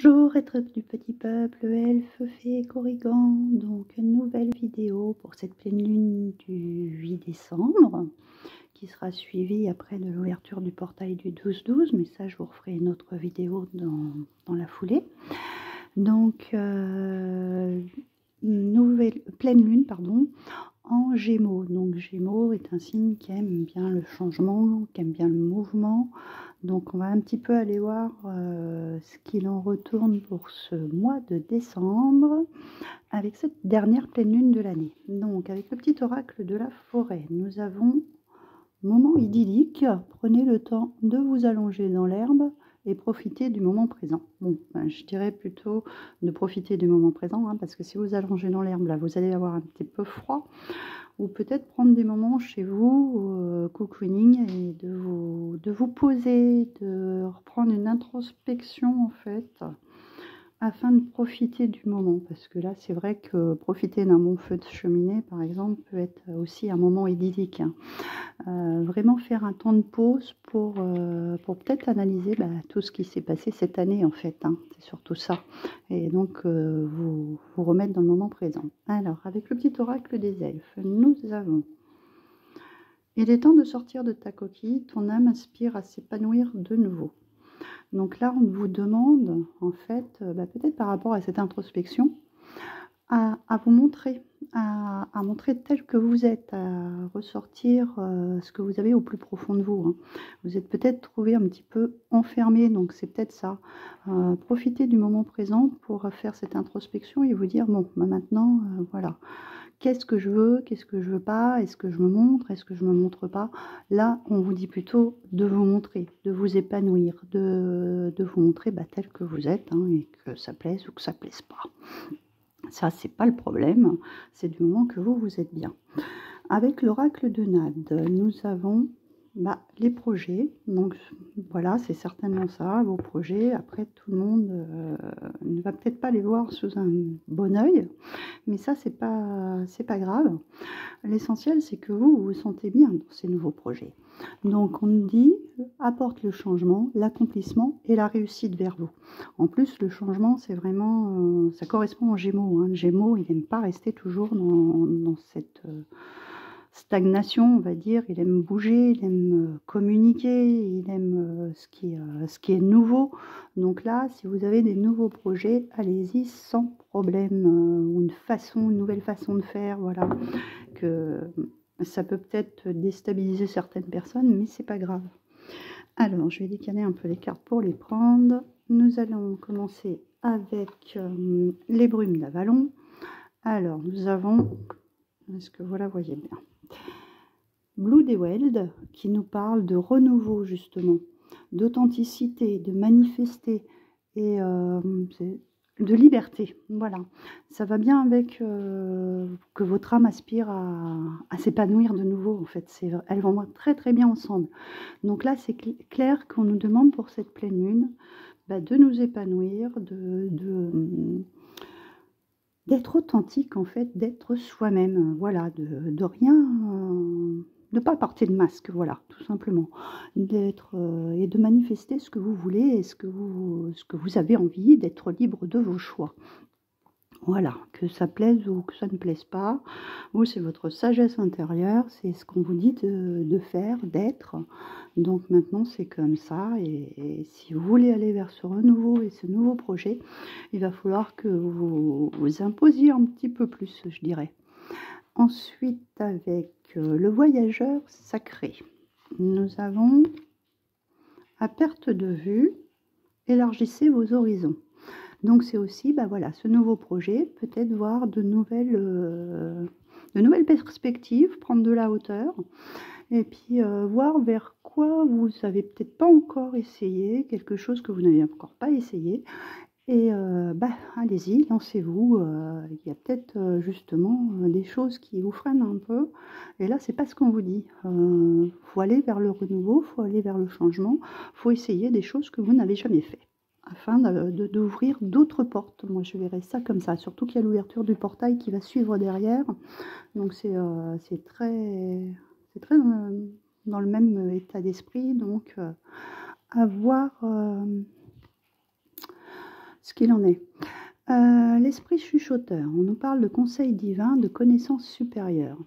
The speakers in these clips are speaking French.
Bonjour, être du petit peuple, elfe, fée, corrigan. Donc, une nouvelle vidéo pour cette pleine lune du 8 décembre, qui sera suivie après de l'ouverture du portail du 12-12, mais ça, je vous referai une autre vidéo dans la foulée. Donc, nouvelle pleine lune, pardon, en Gémeaux. Donc, Gémeaux est un signe qui aime bien le changement, qui aime bien le mouvement. Donc on va un petit peu aller voir ce qu'il en retourne pour ce mois de décembre avec cette dernière pleine lune de l'année. Donc avec le petit oracle de la forêt, nous avons moment idyllique, prenez le temps de vous allonger dans l'herbe et profitez du moment présent. Bon, ben, je dirais plutôt de profiter du moment présent, hein, parce que si vous allongez dans l'herbe, là, vous allez avoir un petit peu froid. Ou peut-être prendre des moments chez vous, cocooning, et de vous poser, de reprendre une introspection en fait, afin de profiter du moment. Parce que là, c'est vrai que profiter d'un bon feu de cheminée, par exemple, peut être aussi un moment idyllique. Hein. Vraiment faire un temps de pause pour peut-être analyser tout ce qui s'est passé cette année en fait. Hein. C'est surtout ça. Et donc vous remettre dans le moment présent. Alors, avec le petit oracle des elfes, nous avons: il est temps de sortir de ta coquille, ton âme aspire à s'épanouir de nouveau. Donc là, on vous demande, en fait, peut-être par rapport à cette introspection, à vous montrer, à montrer tel que vous êtes, à ressortir ce que vous avez au plus profond de vous. Hein. Vous êtes peut-être trouvé un petit peu enfermé, donc c'est peut-être ça. Profitez du moment présent pour faire cette introspection et vous dire, bon, maintenant, voilà. Qu'est-ce que je veux pas? Est-ce que je me montre? Est-ce que je me montre pas? Là, on vous dit plutôt de vous montrer, de vous épanouir, de vous montrer tel que vous êtes, hein, et que ça plaise ou que ça plaise pas. Ça, c'est pas le problème, c'est du moment que vous êtes bien. Avec l'oracle de Nade, nous avons les projets. Donc voilà, c'est certainement ça, vos projets. Après, tout le monde ne va peut-être pas les voir sous un bon œil, mais ça, c'est pas grave. L'essentiel, c'est que vous vous sentez bien dans ces nouveaux projets. Donc, on nous dit, apporte le changement, l'accomplissement et la réussite vers vous. En plus, le changement, c'est vraiment, ça correspond aux Gémeaux. Hein. Le Gémeaux, il n'aime pas rester toujours dans cette stagnation, on va dire. Il aime bouger, il aime communiquer, il aime ce qui est nouveau. Donc là, si vous avez des nouveaux projets, allez-y sans problème. Ou une nouvelle façon de faire, voilà. Que ça peut peut-être déstabiliser certaines personnes, mais c'est pas grave. Alors, je vais décaler un peu les cartes pour les prendre. Nous allons commencer avec les brumes d'Avalon. Alors, nous avons, est-ce que vous la voyez bien? Blue Dewald, qui nous parle de renouveau, justement, d'authenticité, de manifester, et de liberté. Voilà, ça va bien avec que votre âme aspire à s'épanouir de nouveau. En fait, elles vont très très bien ensemble. Donc là, c'est clair qu'on nous demande pour cette pleine lune de nous épanouir, d'être authentique, en fait, d'être soi-même. Voilà, de rien, de pas porter de masque, voilà, tout simplement. D'être et de manifester ce que vous voulez et ce que vous avez envie, d'être libre de vos choix. Voilà, que ça plaise ou que ça ne plaise pas. Vous, c'est votre sagesse intérieure, c'est ce qu'on vous dit de faire, d'être. Donc maintenant, c'est comme ça. Et si vous voulez aller vers ce renouveau et ce nouveau projet, il va falloir que vous imposiez un petit peu plus, je dirais. Ensuite, avec le voyageur sacré, nous avons à perte de vue, élargissez vos horizons. Donc c'est aussi, voilà, ce nouveau projet, peut-être voir de nouvelles perspectives, prendre de la hauteur, et puis voir vers quoi vous n'avez peut-être pas encore essayé, quelque chose que vous n'avez encore pas essayé, et allez-y, lancez-vous. Il y a peut-être justement des choses qui vous freinent un peu, et là c'est pas ce qu'on vous dit. Faut aller vers le renouveau, faut aller vers le changement, faut essayer des choses que vous n'avez jamais fait, afin d'ouvrir d'autres portes. Moi, je verrais ça comme ça, surtout qu'il y a l'ouverture du portail qui va suivre derrière. Donc, c'est très dans le même état d'esprit. Donc, à voir ce qu'il en est. L'esprit chuchoteur, on nous parle de conseils divins, de connaissances supérieures.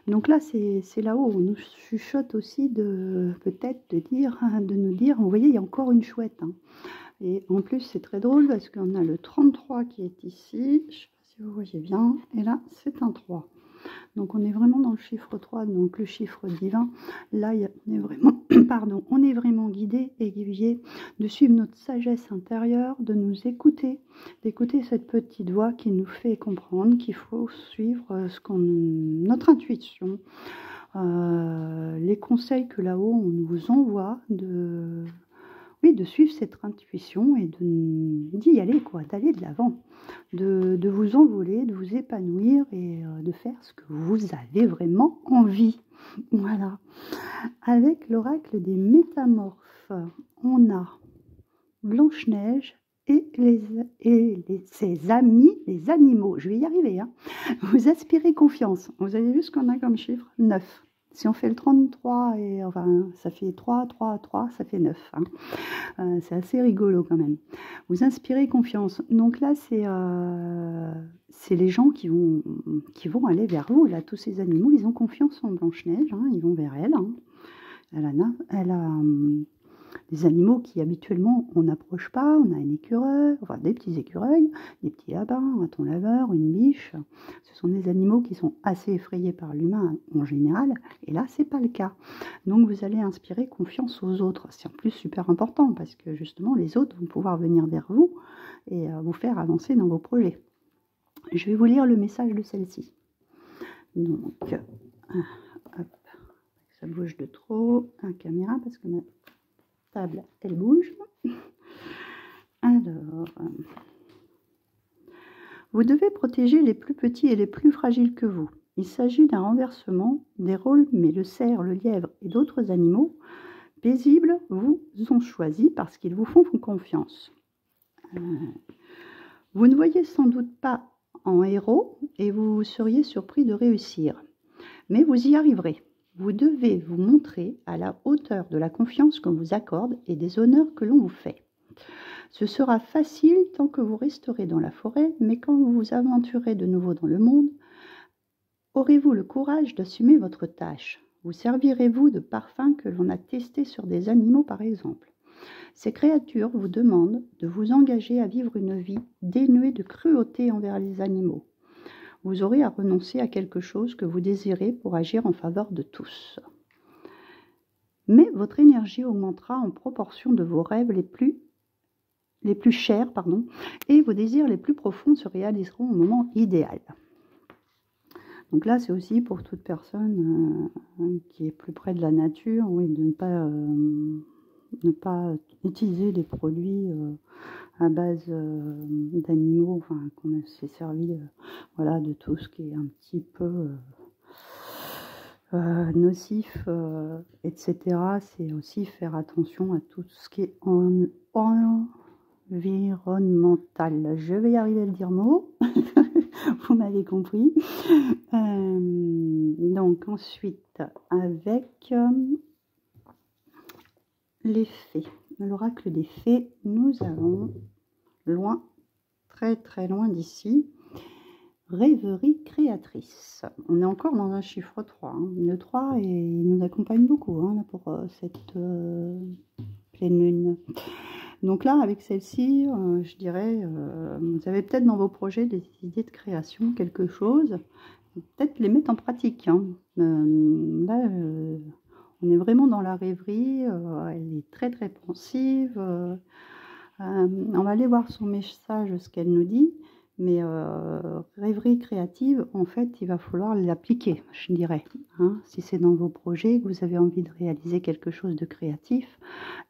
Donc là, c'est là-haut, on nous chuchote aussi peut-être de nous dire, vous voyez, il y a encore une chouette. Hein. Et en plus, c'est très drôle parce qu'on a le 33 qui est ici, je ne sais pas si vous voyez bien, et là, c'est un 3. Donc on est vraiment dans le chiffre 3, donc le chiffre divin. Là, on est vraiment, pardon, on est vraiment guidé et guidé de suivre notre sagesse intérieure, de nous écouter, d'écouter cette petite voix qui nous fait comprendre qu'il faut suivre notre intuition, les conseils que là-haut on nous envoie de suivre cette intuition et d'y aller, quoi, d'aller de l'avant, de vous envoler, de vous épanouir et de faire ce que vous avez vraiment envie. Voilà. Avec l'oracle des métamorphes, on a Blanche-Neige et ses amis, les animaux. Je vais y arriver. Hein. Vous aspirez confiance. Vous avez vu ce qu'on a comme chiffre? 9. Si on fait le 33, et enfin, ça fait 3, 3, 3, ça fait 9. Hein. C'est assez rigolo quand même. Vous inspirez confiance. Donc là, c'est les gens qui vont aller vers vous. Là, tous ces animaux, ils ont confiance en Blanche-Neige. Hein, ils vont vers elle. Hein. Elle a des animaux qui habituellement on n'approche pas. On a un écureuil, enfin des petits écureuils, des petits lapins, un raton laveur, une biche. Ce sont des animaux qui sont assez effrayés par l'humain en général. Et là, c'est pas le cas. Donc vous allez inspirer confiance aux autres. C'est en plus super important parce que justement les autres vont pouvoir venir vers vous et vous faire avancer dans vos projets. Je vais vous lire le message de celle-ci. Donc, hop, ça bouge de trop, la caméra parce que ma table elle bouge. Alors, vous devez protéger les plus petits et les plus fragiles que vous. Il s'agit d'un renversement des rôles, mais le cerf, le lièvre et d'autres animaux paisibles vous ont choisi parce qu'ils vous font confiance. Vous ne voyez sans doute pas en héros et vous seriez surpris de réussir. Mais vous y arriverez. Vous devez vous montrer à la hauteur de la confiance qu'on vous accorde et des honneurs que l'on vous fait. Ce sera facile tant que vous resterez dans la forêt, mais quand vous vous aventurez de nouveau dans le monde, aurez-vous le courage d'assumer votre tâche? Vous servirez-vous de parfum que l'on a testé sur des animaux par exemple? Ces créatures vous demandent de vous engager à vivre une vie dénuée de cruauté envers les animaux. Vous aurez à renoncer à quelque chose que vous désirez pour agir en faveur de tous. Mais votre énergie augmentera en proportion de vos rêves les plus chers, et vos désirs les plus profonds se réaliseront au moment idéal. Donc là, c'est aussi pour toute personne qui est plus près de la nature, oui, de ne pas utiliser des produits à base d'animaux, enfin, qu'on s'est servi voilà, de tout ce qui est un petit peu nocif, etc. C'est aussi faire attention à tout ce qui est environnemental. Je vais y arriver à le dire mot. Vous m'avez compris. Donc ensuite, avec les fées, l'oracle des fées, nous avons loin, très très loin d'ici, rêverie créatrice. On est encore dans un chiffre 3. Hein. Le 3, il nous accompagne beaucoup hein, pour cette pleine lune. Donc là, avec celle-ci, je dirais, vous avez peut-être dans vos projets des idées de création, quelque chose, peut-être les mettre en pratique. Hein. Là, on est vraiment dans la rêverie, elle est très très pensive. On va aller voir son message, ce qu'elle nous dit, mais rêverie créative, en fait, il va falloir l'appliquer, je dirais. Hein. Si c'est dans vos projets, que vous avez envie de réaliser quelque chose de créatif,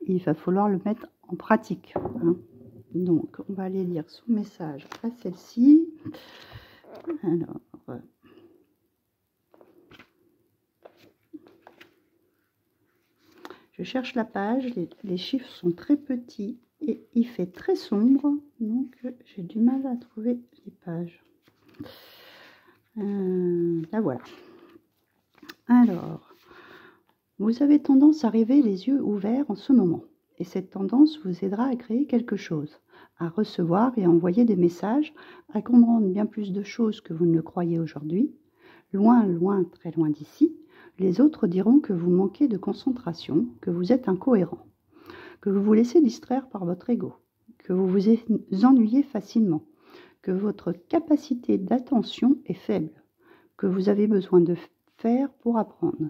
il va falloir le mettre en pratique. Hein. Donc, on va aller lire son message à celle-ci. Alors, je cherche la page, les chiffres sont très petits et il fait très sombre, donc j'ai du mal à trouver les pages. Là voilà. Alors, vous avez tendance à rêver les yeux ouverts en ce moment. Et cette tendance vous aidera à créer quelque chose. à recevoir et à envoyer des messages, à comprendre bien plus de choses que vous ne le croyez aujourd'hui. Loin, loin, très loin d'ici, les autres diront que vous manquez de concentration, que vous êtes incohérent, que vous vous laissez distraire par votre ego, que vous vous ennuyez facilement, que votre capacité d'attention est faible, que vous avez besoin de faire pour apprendre,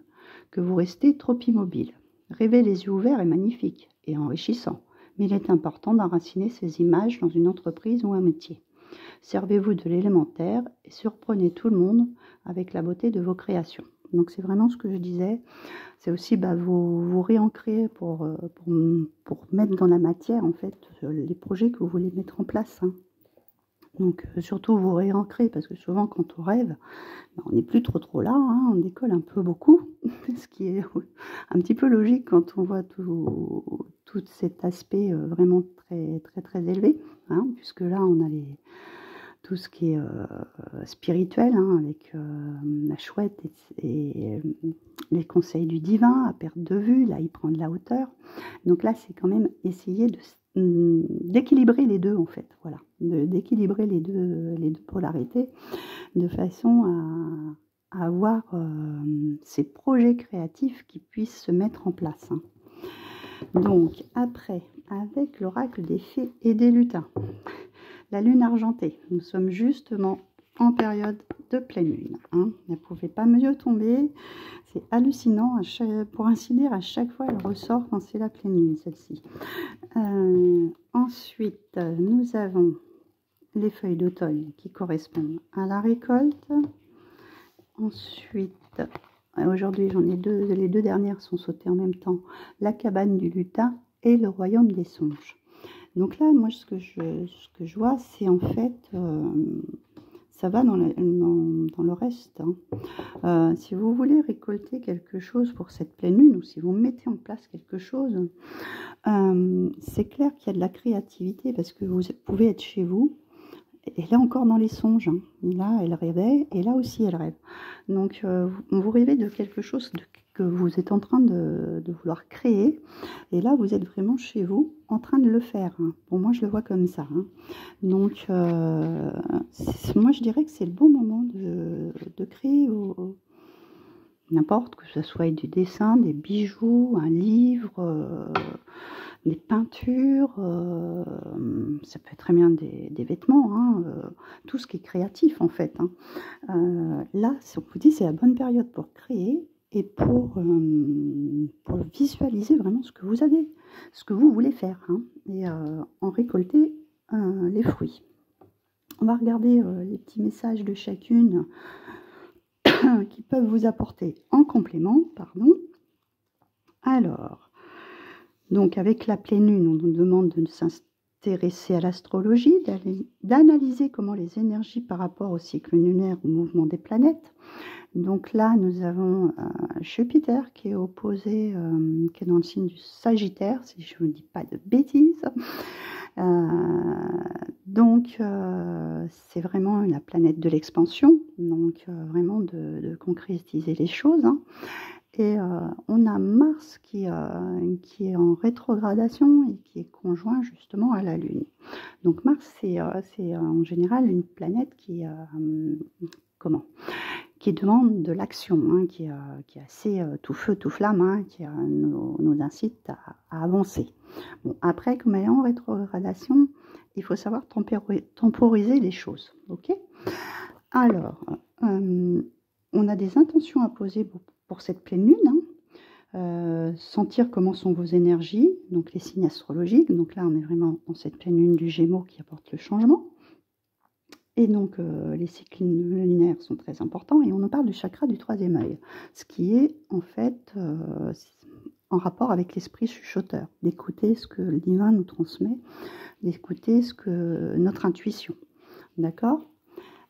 que vous restez trop immobile. Rêver les yeux ouverts est magnifique et enrichissant, mais il est important d'enraciner ces images dans une entreprise ou un métier. Servez-vous de l'élémentaire et surprenez tout le monde avec la beauté de vos créations. Donc c'est vraiment ce que je disais, c'est aussi vous réancrer pour mettre dans la matière en fait les projets que vous voulez mettre en place. Hein. Donc surtout vous réancrer parce que souvent quand on rêve, on n'est plus trop là, hein, on décolle un peu beaucoup, ce qui est un petit peu logique quand on voit tout cet aspect vraiment très élevé, hein, puisque là on a tout ce qui est spirituel, hein, avec la chouette et les conseils du divin à perte de vue, là il prend de la hauteur. Donc là c'est quand même essayer d'équilibrer les deux en fait, voilà, d'équilibrer les deux polarités de façon à avoir ces projets créatifs qui puissent se mettre en place. Hein. Donc après, avec l'oracle des fées et des lutins, la lune argentée, nous sommes justement en période de pleine lune. Hein. Elle ne pouvait pas mieux tomber. C'est hallucinant. Pour ainsi dire, à chaque fois, elle ressort quand c'est la pleine lune, celle-ci. Ensuite, nous avons les feuilles d'automne qui correspondent à la récolte. Ensuite, aujourd'hui, j'en ai deux. Les deux dernières sont sautées en même temps. La cabane du lutin et le royaume des songes. Donc là, moi, ce que je vois, c'est en fait, ça va dans le reste. Hein. Si vous voulez récolter quelque chose pour cette pleine lune, ou si vous mettez en place quelque chose, c'est clair qu'il y a de la créativité, parce que vous pouvez être chez vous, et là encore dans les songes. Hein. Là, elle rêvait, et là aussi, elle rêve. Donc, vous rêvez de quelque chose que vous êtes en train de vouloir créer, et là, vous êtes vraiment chez vous, en train de le faire. Hein. Bon, moi, je le vois comme ça. Hein. Donc, moi, je dirais que c'est le bon moment de créer n'importe, que ce soit du dessin, des bijoux, un livre, des peintures, ça peut être très bien des vêtements, hein, tout ce qui est créatif en fait. Hein. Là, on vous dit, c'est la bonne période pour créer et pour visualiser vraiment ce que vous avez, ce que vous voulez faire, hein, et en récolter les fruits. On va regarder les petits messages de chacune qui peuvent vous apporter en complément, pardon. Alors, donc avec la pleine lune, on nous demande de s'intéresser à l'astrologie, d'analyser comment les énergies par rapport au cycle lunaire, au mouvement des planètes. Donc là, nous avons Jupiter qui est opposé, qui est dans le signe du Sagittaire, si je ne dis pas de bêtises. Donc, c'est vraiment la planète de l'expansion, donc vraiment de concrétiser les choses. Hein. Et on a Mars qui est en rétrogradation et qui est conjoint justement à la Lune. Donc Mars, c'est en général une planète qui demande de l'action, hein, qui est assez tout feu, tout flamme, hein, qui nous incite à avancer. Bon, après, comme elle est en rétrogradation, il faut savoir temporiser les choses. Ok ? Alors, on a des intentions à poser pour cette pleine lune, hein. Sentir comment sont vos énergies, donc les signes astrologiques. Donc là, on est vraiment dans cette pleine lune du Gémeaux qui apporte le changement. Et donc, les cycles lunaires sont très importants. Et on en parle du chakra du troisième œil, ce qui est en fait en rapport avec l'esprit chuchoteur, d'écouter ce que le divin nous transmet, d'écouter notre intuition. D'accord ?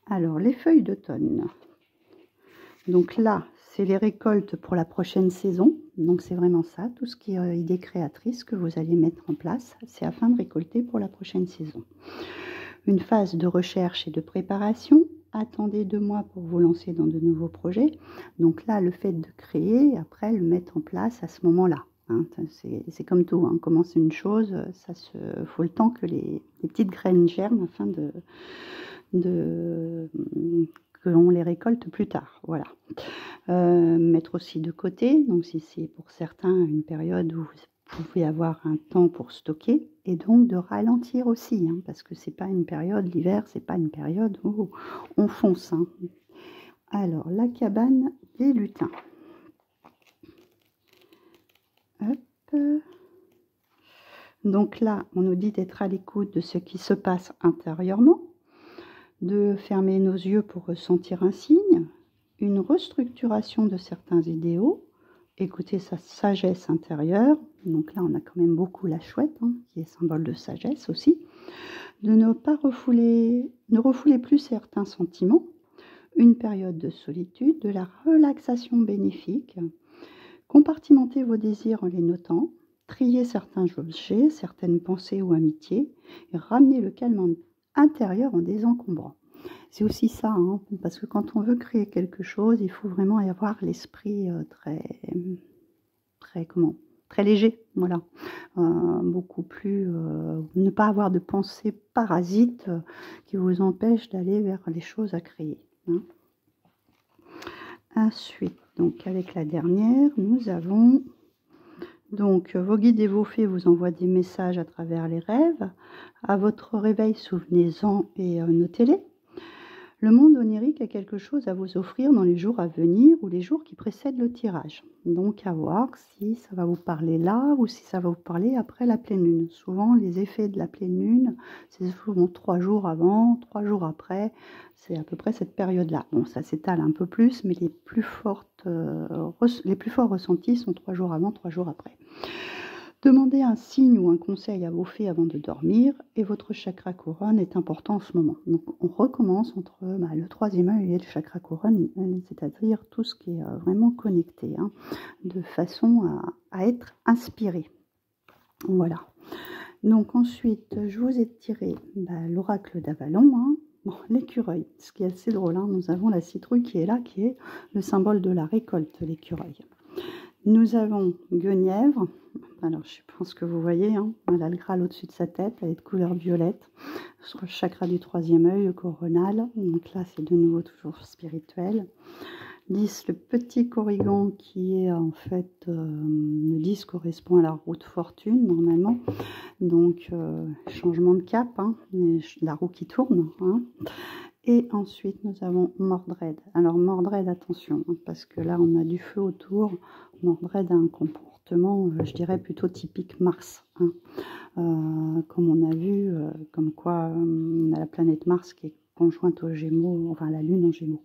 Alors, les feuilles d'automne. Donc là, c'est les récoltes pour la prochaine saison. Donc c'est vraiment ça, tout ce qui est idée créatrice que vous allez mettre en place, c'est afin de récolter pour la prochaine saison. Une phase de recherche et de préparation. Attendez 2 mois pour vous lancer dans de nouveaux projets. Donc là, le fait de créer, après le mettre en place à ce moment-là. Hein, c'est comme tout, hein. On commence une chose, faut le temps que les petites graines germent afin que l'on les récolte plus tard. Voilà. Mettre aussi de côté, donc si c'est pour certains une période où vous pouvez avoir un temps pour stocker, et donc de ralentir aussi, hein, parce que c'est pas une période, l'hiver, c'est pas une période où on fonce. Hein. Alors, la cabane des lutins. Hop. Donc là, on nous dit d'être à l'écoute de ce qui se passe intérieurement, de fermer nos yeux pour ressentir un signe, une restructuration de certains idéaux, écouter sa sagesse intérieure. Donc là, on a quand même beaucoup la chouette, hein, qui est symbole de sagesse aussi. De ne refouler plus certains sentiments, une période de solitude, de la relaxation bénéfique, compartimenter vos désirs en les notant, trier certains objets, certaines pensées ou amitiés, et ramener le calme intérieur en désencombrant. C'est aussi ça, hein, parce que quand on veut créer quelque chose, il faut vraiment y avoir l'esprit très léger, voilà. Beaucoup plus, ne pas avoir de pensées parasites qui vous empêchent d'aller vers les choses à créer. Hein. Ensuite, donc avec la dernière, nous avons donc vos guides et vos fées vous envoient des messages à travers les rêves. À votre réveil, souvenez-en et notez-les. Le monde onirique a quelque chose à vous offrir dans les jours à venir ou les jours qui précèdent le tirage. Donc à voir si ça va vous parler là ou si ça va vous parler après la pleine lune. Souvent les effets de la pleine lune, c'est souvent 3 jours avant, 3 jours après. C'est à peu près cette période-là. Bon, ça s'étale un peu plus, mais les plus forts ressentis sont 3 jours avant, 3 jours après. Demandez un signe ou un conseil à vos fées avant de dormir et votre chakra couronne est important en ce moment. Donc on recommence entre le troisième œil et le chakra couronne, c'est-à-dire tout ce qui est vraiment connecté, hein, de façon à être inspiré. Voilà. Donc ensuite, je vous ai tiré l'oracle d'Avalon, hein. Bon, l'écureuil, ce qui est assez drôle, hein. Nous avons la citrouille qui est là, qui est le symbole de la récolte, l'écureuil. Nous avons Guenièvre. Alors, je pense que vous voyez, hein, elle a le Graal au-dessus de sa tête, elle est de couleur violette, sur le chakra du troisième œil, le coronal. Donc là, c'est de nouveau toujours spirituel. 10, le petit corrigan qui est en fait, le 10 correspond à la roue de fortune, normalement. Donc, changement de cap, hein, la roue qui tourne, hein. Et ensuite, nous avons Mordred. Alors, Mordred, attention, hein, parce que là, on a du feu autour. Mordred a un comportement, je dirais, plutôt typique Mars. Hein. Comme on a vu, comme quoi on a la planète Mars qui est conjointe aux Gémeaux, enfin la Lune en Gémeaux.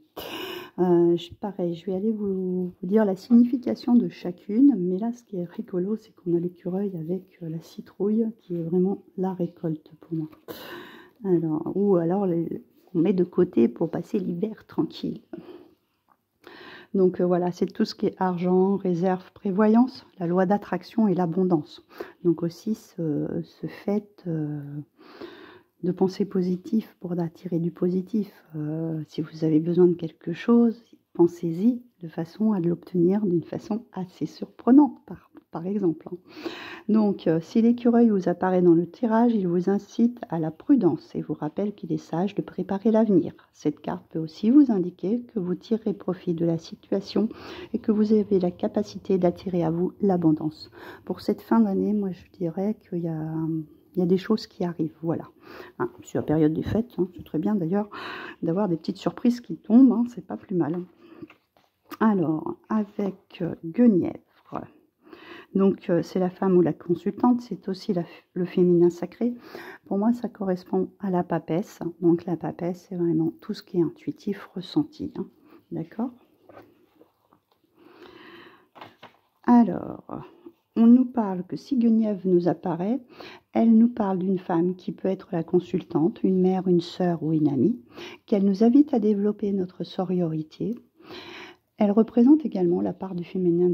Pareil, je vais aller vous dire la signification de chacune. Mais là, ce qui est rigolo, c'est qu'on a l'écureuil avec la citrouille, qui est vraiment la récolte pour moi. Alors, ou alors... on met de côté pour passer l'hiver tranquille. Donc voilà, c'est tout ce qui est argent, réserve, prévoyance, la loi d'attraction et l'abondance. Donc aussi ce fait de penser positif pour attirer du positif. Si vous avez besoin de quelque chose, pensez-y de façon à l'obtenir d'une façon assez surprenante, par exemple. Donc, si l'écureuil vous apparaît dans le tirage, il vous incite à la prudence et vous rappelle qu'il est sage de préparer l'avenir. Cette carte peut aussi vous indiquer que vous tirez profit de la situation et que vous avez la capacité d'attirer à vous l'abondance. Pour cette fin d'année, moi je dirais qu'il y a des choses qui arrivent, voilà. Hein, c'est la période des fêtes, hein, c'est très bien d'ailleurs d'avoir des petites surprises qui tombent, hein, c'est pas plus mal. Alors, avec Guenièvre. Donc, c'est la femme ou la consultante, c'est aussi le féminin sacré. Pour moi, ça correspond à la papesse. Donc, la papesse, c'est vraiment tout ce qui est intuitif, ressenti. Hein. D'accord? Alors, on nous parle que si Guenièvre nous apparaît, elle nous parle d'une femme qui peut être la consultante, une mère, une sœur ou une amie, qu'elle nous invite à développer notre sororité. Elle représente également la part du féminin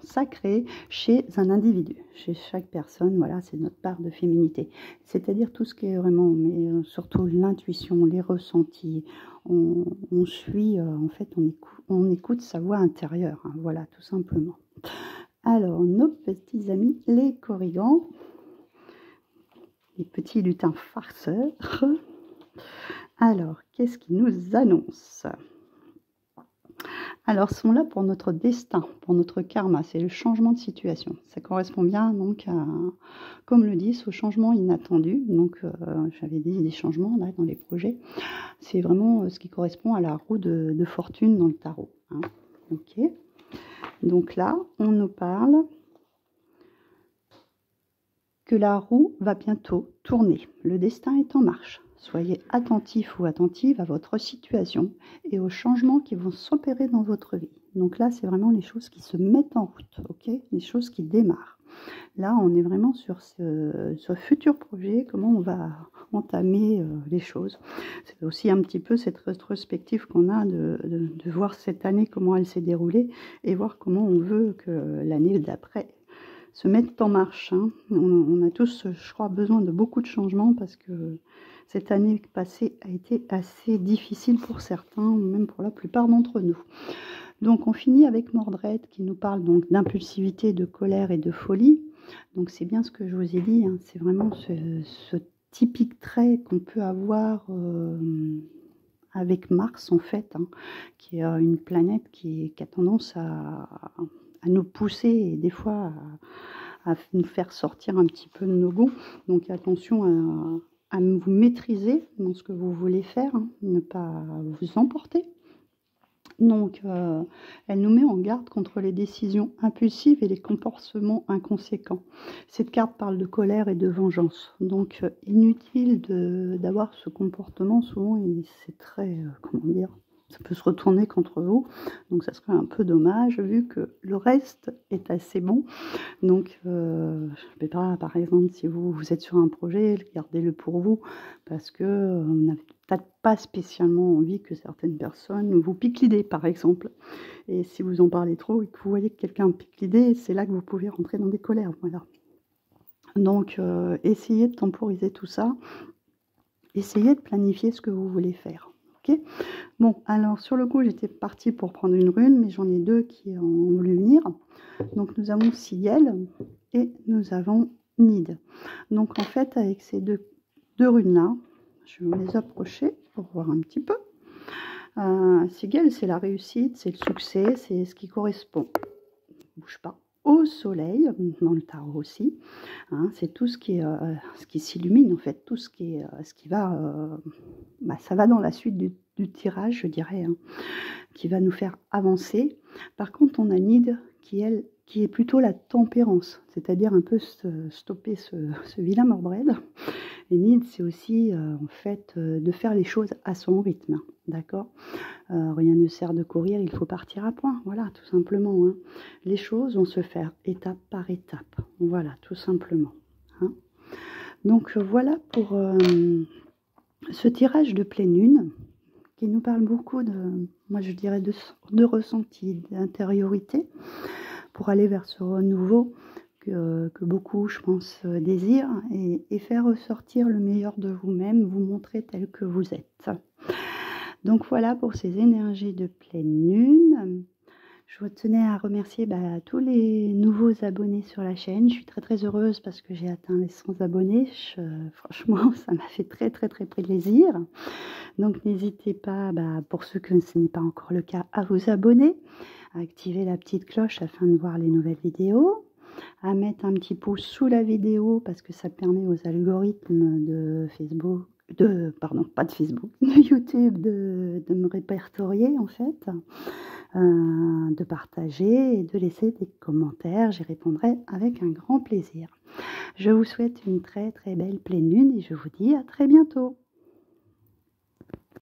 sacré chez un individu, chez chaque personne. Voilà, c'est notre part de féminité, c'est-à-dire tout ce qui est vraiment, mais surtout l'intuition, les ressentis. On suit, en fait, on écoute sa voix intérieure, hein, voilà, tout simplement. Alors, nos petits amis, les corrigans, les petits lutins farceurs. Alors, qu'est-ce qu'ils nous annoncent? Alors, sont là pour notre destin, pour notre karma, c'est le changement de situation. Ça correspond bien, donc, comme le dit, au changement inattendu. Donc, j'avais dit des changements là dans les projets. C'est vraiment ce qui correspond à la roue de fortune dans le tarot. Hein. Ok. Donc là, on nous parle que la roue va bientôt tourner. Le destin est en marche. Soyez attentifs ou attentives à votre situation et aux changements qui vont s'opérer dans votre vie. Donc là, c'est vraiment les choses qui se mettent en route, ok? Les choses qui démarrent. Là, on est vraiment sur ce futur projet, comment on va entamer les choses. C'est aussi un petit peu cette rétrospective qu'on a de voir cette année, comment elle s'est déroulée, et voir comment on veut que l'année d'après se mette en marche. Hein. On a tous, je crois, besoin de beaucoup de changements parce que cette année passée a été assez difficile pour certains, même pour la plupart d'entre nous. Donc on finit avec Mordred qui nous parle donc d'impulsivité, de colère et de folie. Donc c'est bien ce que je vous ai dit, hein. C'est vraiment ce typique trait qu'on peut avoir avec Mars en fait, hein, qui est une planète qui a tendance à nous pousser et des fois à nous faire sortir un petit peu de nos gonds. Donc attention à vous maîtriser dans ce que vous voulez faire, hein, ne pas vous emporter. Donc, elle nous met en garde contre les décisions impulsives et les comportements inconséquents. Cette carte parle de colère et de vengeance. Donc, inutile d'avoir ce comportement. Souvent, c'est très, comment dire, ça peut se retourner contre vous. Donc, ça serait un peu dommage vu que le reste est assez bon. Donc, je ne sais pas, par exemple, si vous êtes sur un projet, gardez-le pour vous parce que vous n'avez peut-être pas spécialement envie que certaines personnes vous piquent l'idée, par exemple. Et si vous en parlez trop et que vous voyez que quelqu'un pique l'idée, c'est là que vous pouvez rentrer dans des colères. Voilà. Donc, essayez de temporiser tout ça. Essayez de planifier ce que vous voulez faire. Ok ? Bon, alors sur le coup, j'étais partie pour prendre une rune, mais j'en ai deux qui ont voulu venir. Donc, nous avons Sigel et nous avons Nid. Donc, en fait, avec ces deux runes-là, je vais les approcher pour voir un petit peu. Sigel, c'est la réussite, c'est le succès, c'est ce qui correspond, bouge pas, au soleil, dans le tarot aussi. Hein, c'est tout ce qui s'illumine, en fait, tout ce qui va... ça va dans la suite du tirage, je dirais, hein, qui va nous faire avancer. Par contre, on a Nid qui est plutôt la tempérance, c'est-à-dire un peu stopper ce vilain Mordred. Et Nid, c'est aussi en fait de faire les choses à son rythme, d'accord ? Rien ne sert de courir, il faut partir à point, voilà, tout simplement. Hein. Les choses vont se faire étape par étape, voilà, tout simplement. Hein. Donc voilà pour ce tirage de pleine lune qui nous parle beaucoup moi je dirais de ressenti, d'intériorité pour aller vers ce renouveau que beaucoup, je pense, désirent et faire ressortir le meilleur de vous-même, vous montrer tel que vous êtes. Donc voilà pour ces énergies de pleine lune. Je tenais à remercier tous les nouveaux abonnés sur la chaîne. Je suis très très heureuse parce que j'ai atteint les 100 abonnés. Franchement, ça m'a fait très très très plaisir. Donc n'hésitez pas, pour ceux que ce n'est pas encore le cas, à vous abonner, à activer la petite cloche afin de voir les nouvelles vidéos, à mettre un petit pouce sous la vidéo parce que ça permet aux algorithmes de Facebook, pas de Facebook, de YouTube de me répertorier en fait, de partager et de laisser des commentaires. J'y répondrai avec un grand plaisir. Je vous souhaite une très très belle pleine lune et je vous dis à très bientôt.